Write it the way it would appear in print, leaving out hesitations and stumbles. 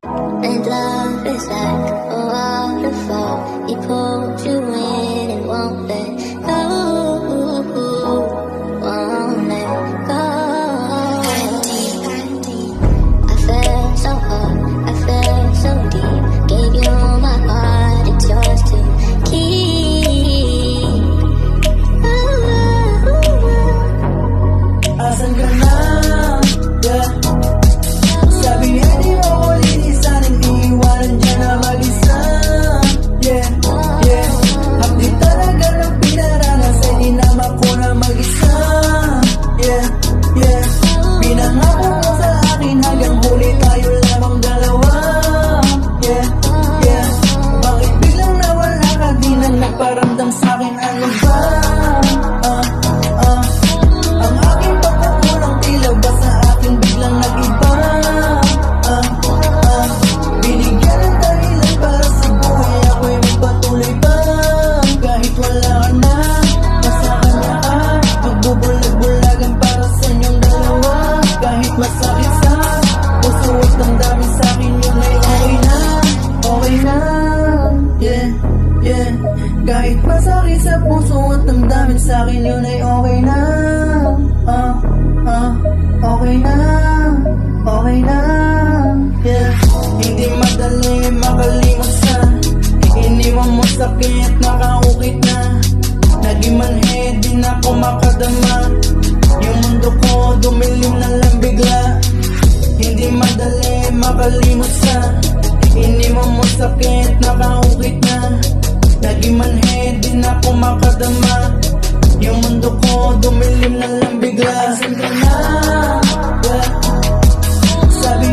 And love is like a waterfall. He pulls you in and won't let go. Won't let go. I fell so hard, I fell so deep. Gave you my heart, it's yours to keep. Asan ka na? Yeah. Sabihin di mo ulit, isa nang iiwanan dyan na mag-isa. Yeah, yeah. Hapdi talaga ng pinaranas, ay di naman ko na mag-isa. Yeah, yeah. Pinangako mo sa akin hanggang huli tayo lamang dalawa. Yeah, yeah. Bakit biglang nawala ka, di na nagparamdam sa'kin, ano ba? Ang aking pagkakulang tila ba sa akin biglang nag-iba? Binigyan ng dahilan para sa buhay ako'y magpatuloy pa. Kahit wala ka na, nasa kanya ay magbubulag-bulagan para sa inyong dalawa. Kahit masakit sa puso at damdamin sa'kin, yun ay okay na, okay na. Yeah, yeah. Kahit masakit sa puso at damdamin sa'kin, yun ay okay na. Okay na, okay na. Yeah. Hindi madali makalimot sa iniwan mo sakit, nakaukit na. Naging manhid, di na ako makadama. Yung mundo ko dumilim na lang bigla. Hindi madali makalimot sa iniwan mo sakit, nakaukit na. Naging manhid, di na ako makadama. Yung mundo ko dumilim na lang bigla. Asan ka na? Yeah. Sabi